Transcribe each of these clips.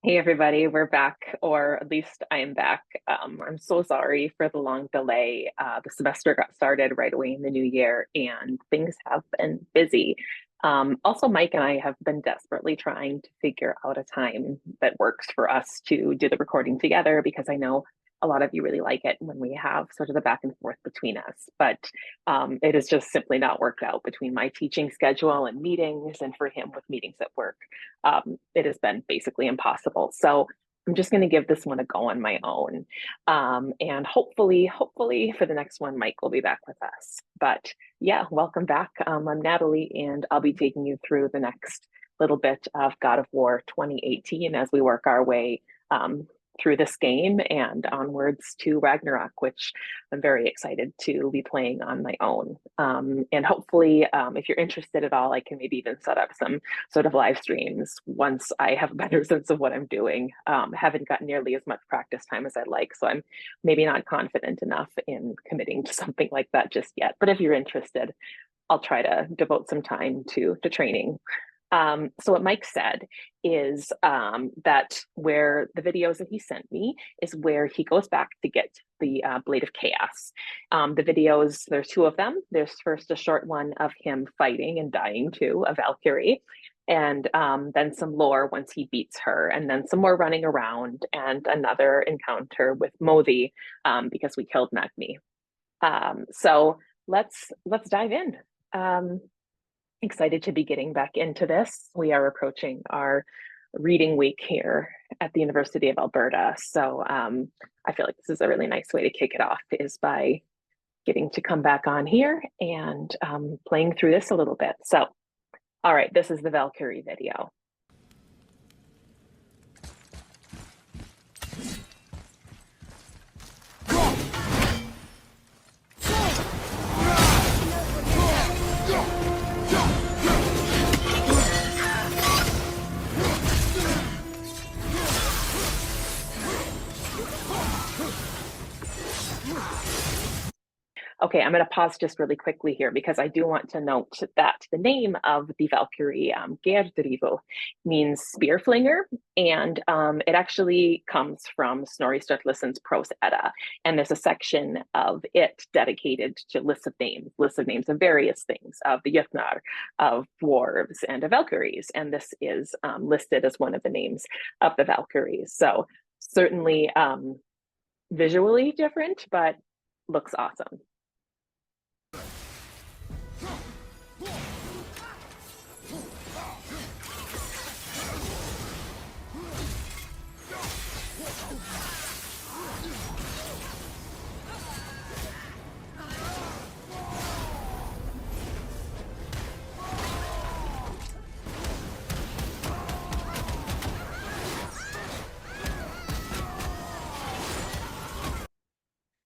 Hey everybody, we're back, or at least I am back. I'm so sorry for the long delay. The semester got started right away in the new year, and things have been busy. Also, Mike and I have been desperately trying to figure out a time that works for us to do the recording together because I know a lot of you really like it when we have sort of the back and forth between us. But it has just simply not worked out between my teaching schedule and meetings, and for him with meetings at work. It has been basically impossible. So I'm just going to give this one a go on my own. And hopefully for the next one, Mike will be back with us. But yeah, welcome back. I'm Natalie, and I'll be taking you through the next little bit of God of War 2018 as we work our way through this game and onwards to Ragnarok, which I'm very excited to be playing on my own. And hopefully, if you're interested at all, I can maybe even set up some sort of live streams once I have a better sense of what I'm doing. Haven't got nearly as much practice time as I'd like, so I'm maybe not confident enough in committing to something like that just yet. But if you're interested, I'll try to devote some time to training. So what Mike said is that where the videos that he sent me is where he goes back to get the Blade of Chaos. The videos, there's two of them. There's first a short one of him fighting and dying to a Valkyrie, and then some lore once he beats her, and then some more running around, and another encounter with Modi because we killed Magni. So let's dive in. Excited to be getting back into this. We are approaching our reading week here at the University of Alberta. So I feel like this is a really nice way to kick it off is by getting to come back on here and playing through this a little bit. So, all right, this is the Valkyrie video. Okay, I'm going to pause just really quickly here because I do want to note that the name of the Valkyrie, Gerdrivo, means spear flinger, and it actually comes from Snorri Sturluson's Prose Edda, and there's a section of it dedicated to lists of names of various things, of the Jötnar, of dwarves, and of Valkyries, and this is listed as one of the names of the Valkyries. So certainly visually different, but looks awesome.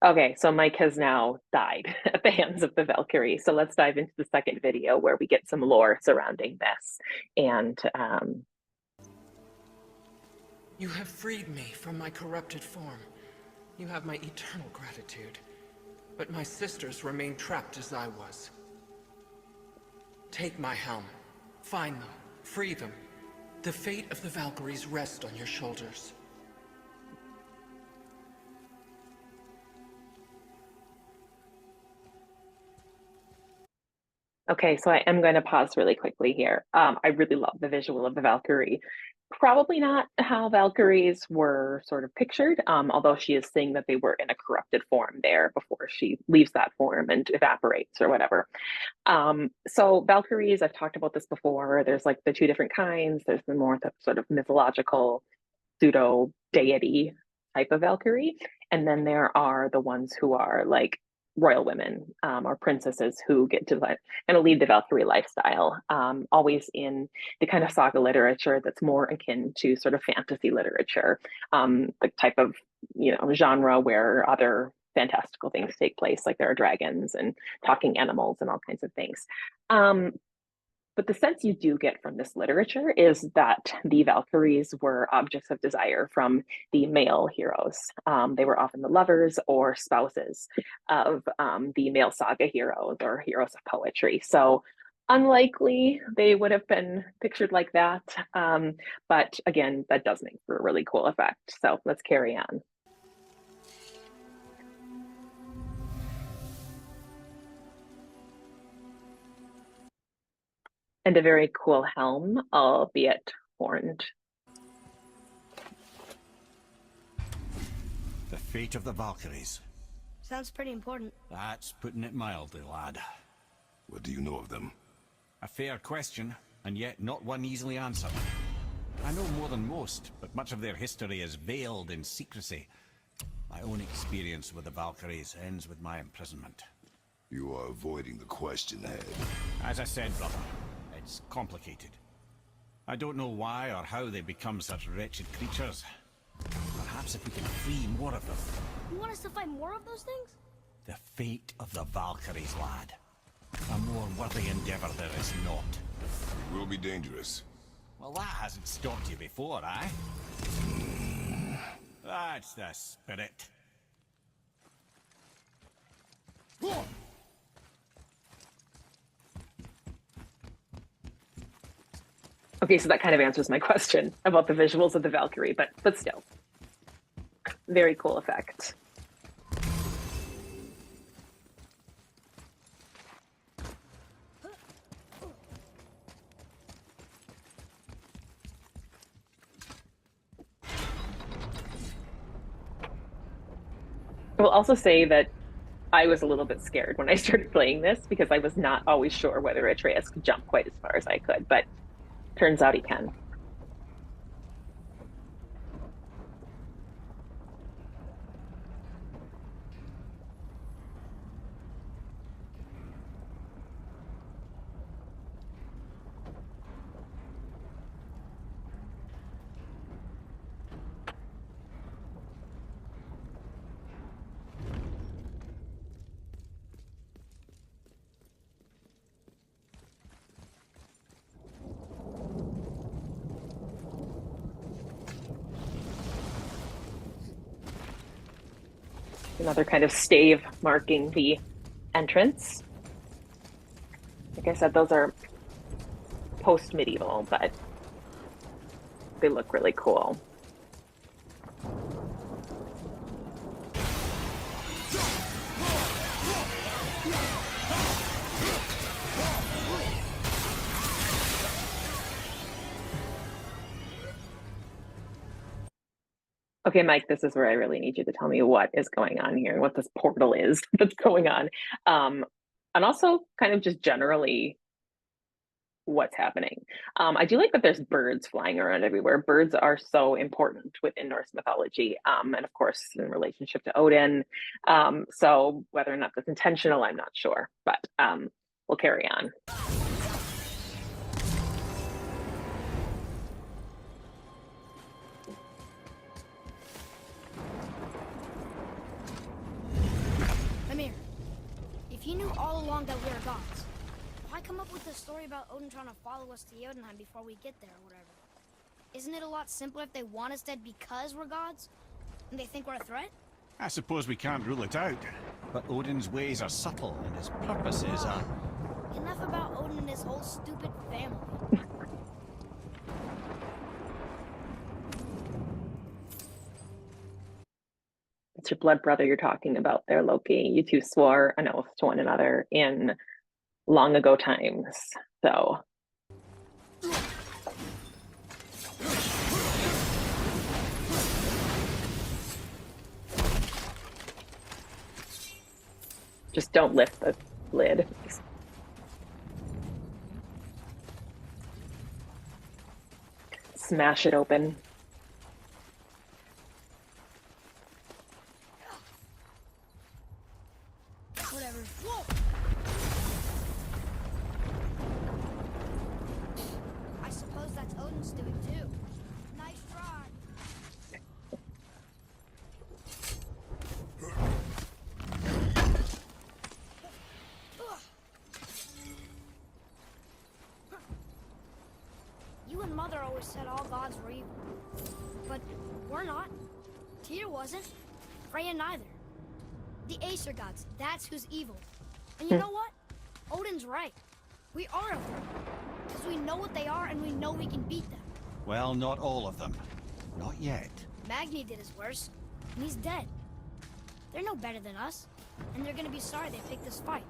Okay, so Mike has now died at the hands of the Valkyrie. So let's dive into the second video where we get some lore surrounding this. And you have freed me from my corrupted form. You have my eternal gratitude. But my sisters remain trapped as I was. Take my helm. Find them. Free them. The fate of the Valkyries rests on your shoulders. okay, so I am going to pause really quickly here. I really love the visual of the Valkyrie. Probably not how Valkyries were sort of pictured, although she is saying that they were in a corrupted form there before she leaves that form and evaporates or whatever. So Valkyries, I've talked about this before. There's like the two different kinds. There's the more the sort of mythological pseudo deity type of Valkyrie, and then there are the ones who are like royal women or princesses who get to like kind of lead the Valkyrie lifestyle, always in the kind of saga literature that's more akin to sort of fantasy literature, the type of genre where other fantastical things take place, like there are dragons and talking animals and all kinds of things. But the sense you do get from this literature is that the Valkyries were objects of desire from the male heroes. They were often the lovers or spouses of the male saga heroes or heroes of poetry. So Unlikely they would have been pictured like that. But again, that does make for a really cool effect. So let's carry on. And a very cool helm, albeit horned. The fate of the Valkyries. Sounds pretty important. That's putting it mildly, lad. What do you know of them? A fair question, and yet not one easily answered. I know more than most, but much of their history is veiled in secrecy. My own experience with the Valkyries ends with my imprisonment. You are avoiding the question ahead. As I said, brother, it's complicated. I don't know why or how they become such wretched creatures. Perhaps if we can free more of them. You want us to fight more of those things? The fate of the Valkyries, lad. A more worthy endeavor there is not. It will be dangerous. Well, that hasn't stopped you before, eh? That's the spirit. Okay, so that kind of answers my question about the visuals of the Valkyrie, but still, very cool effect. I will also say that I was a little bit scared when I started playing this because I was not always sure whether Atreus could jump quite as far as I could, but turns out he can. Another kind of stave marking the entrance. Like I said, those are post-medieval, but they look really cool. Okay, Mike, this is where I really need you to tell me what is going on here and what this portal is that's going on. And also kind of just generally what's happening. I do like that there's birds flying around everywhere. Birds are so important within Norse mythology, and of course in relationship to Odin. So whether or not that's intentional, I'm not sure, but we'll carry on. If you knew all along that we are gods, why come up with this story about Odin trying to follow us to Jotunheim before we get there or whatever? Isn't it a lot simpler if they want us dead because we're gods? And they think we're a threat? I suppose we can't rule it out. But Odin's ways are subtle, and his purposes are... Enough about Odin and his whole stupid family. It's your blood brother you're talking about there, Loki. You two swore an oath to one another in long ago times. So just don't lift the lid. Smash it open. Whatever. Whoa! I suppose that's Odin's doing too. Nice try. You and Mother always said all gods were evil. But we're not. Tyr wasn't. Freya neither. The Æsir gods, that's who's evil. And you know what? Odin's right. We are afraid. Because we know what they are and we know we can beat them. Well, not all of them. Not yet. Magni did his worst, and he's dead. They're no better than us, and they're gonna be sorry they picked this fight.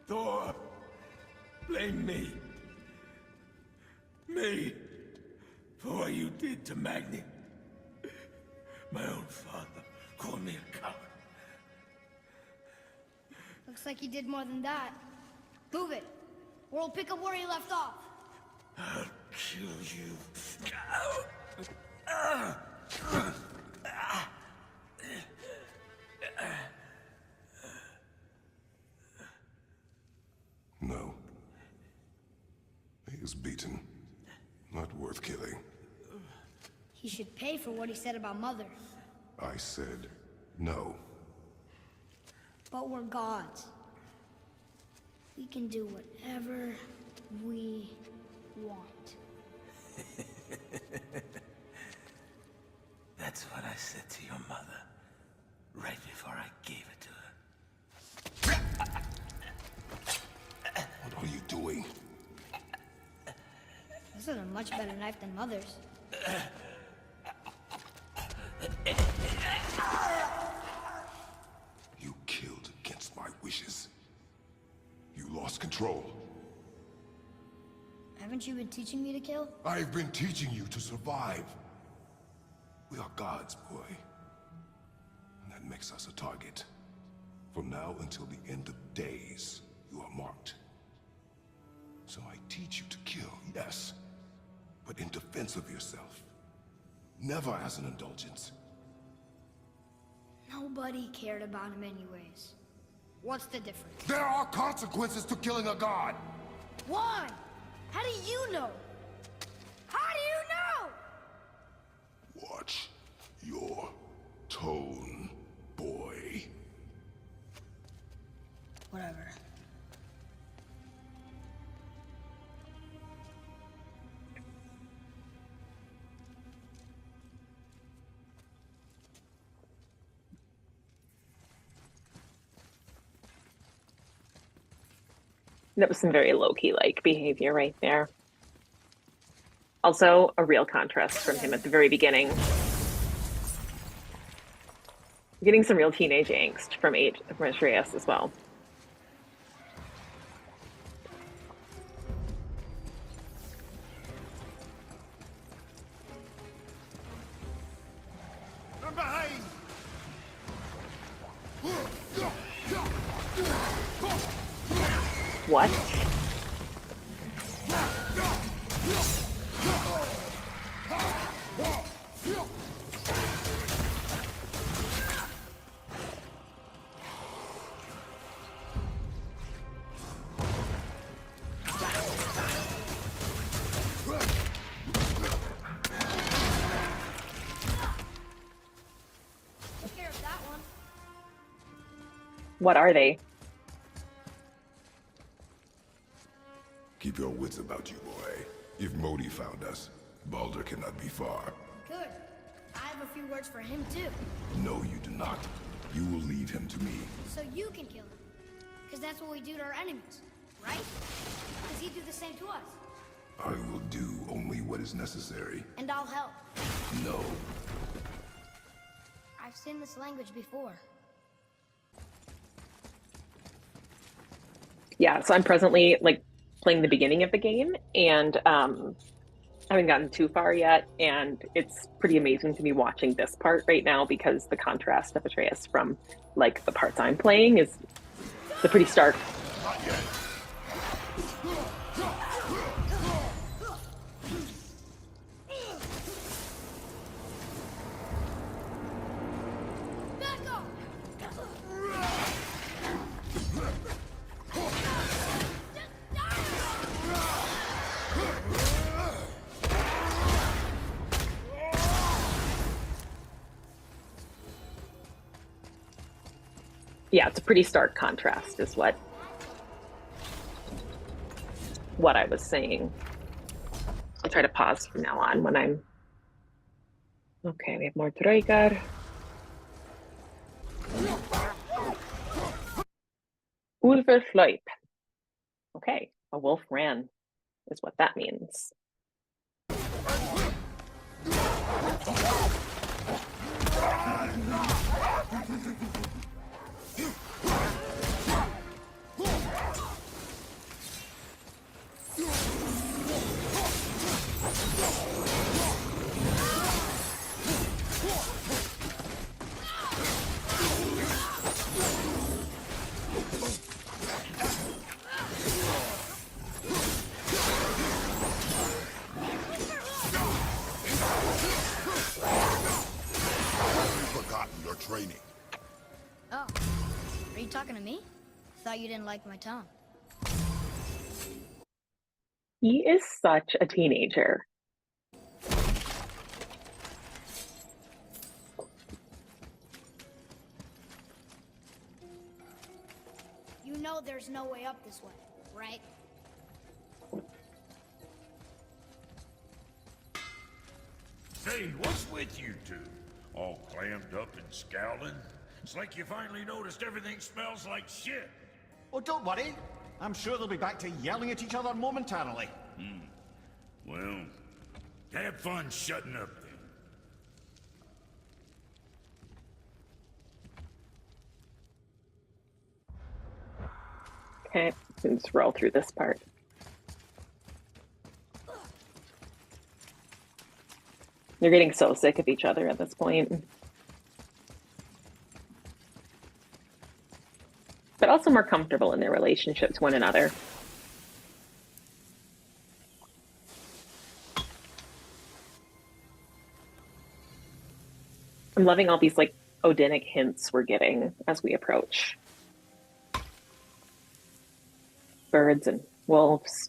Thor, blame me. Me, for what you did to Magni. My own father called me a coward. Looks like he did more than that. Move it, or we'll pick up where he left off. I'll kill you. No. He is beaten. Not worth killing. He should pay for what he said about Mother. I said no. But we're gods. We can do whatever we want. That's what I said to your mother, right before I gave it to her. What are you doing? This is a much better knife than Mother's. You killed against my wishes. You lost control. Haven't you been teaching me to kill? I've been teaching you to survive. We are gods, boy. And that makes us a target. From now until the end of days, you are marked. So I teach you to kill, yes, but in defense of yourself. Never as an indulgence. Nobody cared about him anyways. What's the difference? There are consequences to killing a god! Why? How do you know? How do you know? Watch your tone, boy. Whatever. That was some very low-key like behavior right there. Also, a real contrast from him at the very beginning. Getting some real teenage angst from Atreus as well. I'm behind! What? Take care of that one. What are they? Keep your wits about you, boy. If Modi found us, Baldur cannot be far. Good. I have a few words for him too. No, you do not. You will leave him to me. So you can kill him. Because that's what we do to our enemies, right? Does he do the same to us? I will do only what is necessary. And I'll help. No. I've seen this language before. Yeah, so I'm presently like playing the beginning of the game, and I haven't gotten too far yet, and it's pretty amazing to be watching this part right now because the contrast of Atreus from like the parts I'm playing is the pretty stark. Not yet. Back up! Yeah, it's a pretty stark contrast is what I was saying. I'll try to pause from now on when I'm okay. We have more Draegar. Ulfr Hlaup. Okay, a wolf ran is what that means. Training. Oh, are you talking to me? Thought you didn't like my tone. He is such a teenager. You know there's no way up this way, right? Hey, what's with you two? All clammed up and scowling? It's like you finally noticed everything smells like shit. Oh, don't worry. I'm sure they'll be back to yelling at each other momentarily. Well, have fun shutting up then. Okay, let's roll through this part. They're getting so sick of each other at this point. But also more comfortable in their relationship to one another. I'm loving all these like Odinic hints we're getting as we approach. Birds and wolves.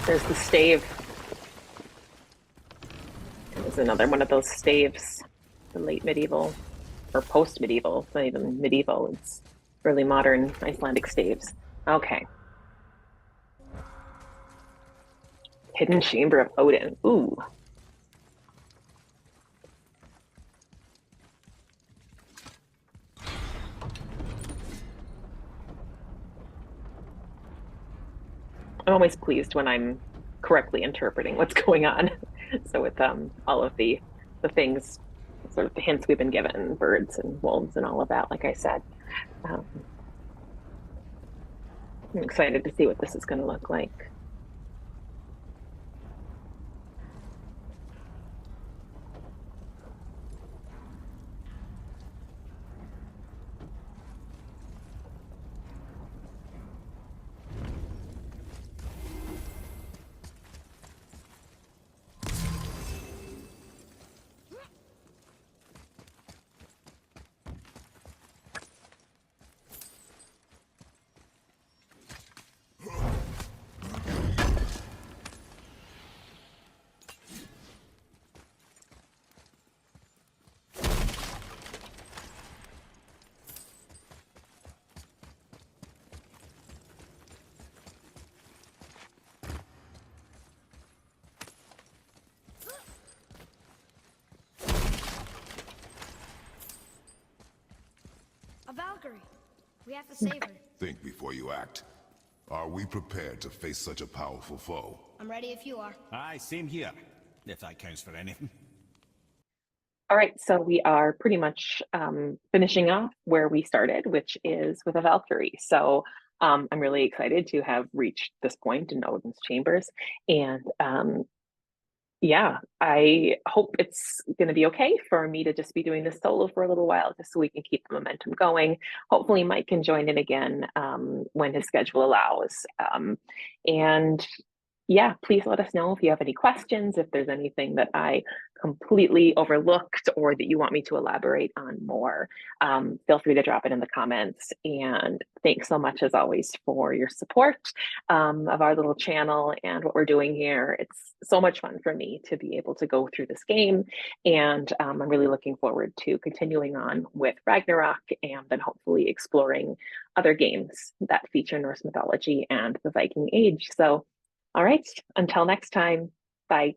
There's the stave. There's another one of those staves. The late medieval or post-medieval, it's not even medieval, it's early modern Icelandic staves. Okay. Hidden Chamber of Odin. Ooh. I'm always pleased when I'm correctly interpreting what's going on. So with all of the things, sort of the hints we've been given, birds and wolves and all of that, like I said, um, I'm excited to see what this is going to look like. A Valkyrie. We have to save her. Think before you act. Are we prepared to face such a powerful foe? I'm ready if you are. Aye, same here, if that counts for anything. All right, so we are pretty much finishing up where we started, which is with a Valkyrie. So I'm really excited to have reached this point in Odin's chambers. And yeah, I hope it's going to be okay for me to just be doing this solo for a little while, just so we can keep the momentum going. Hopefully Mike can join in again when his schedule allows. And yeah, please let us know if you have any questions, if there's anything that I completely overlooked or that you want me to elaborate on more. Feel free to drop it in the comments. And thanks so much, as always, for your support of our little channel and what we're doing here. It's so much fun for me to be able to go through this game. And I'm really looking forward to continuing on with Ragnarok and then hopefully exploring other games that feature Norse mythology and the Viking Age. So all right, until next time, bye.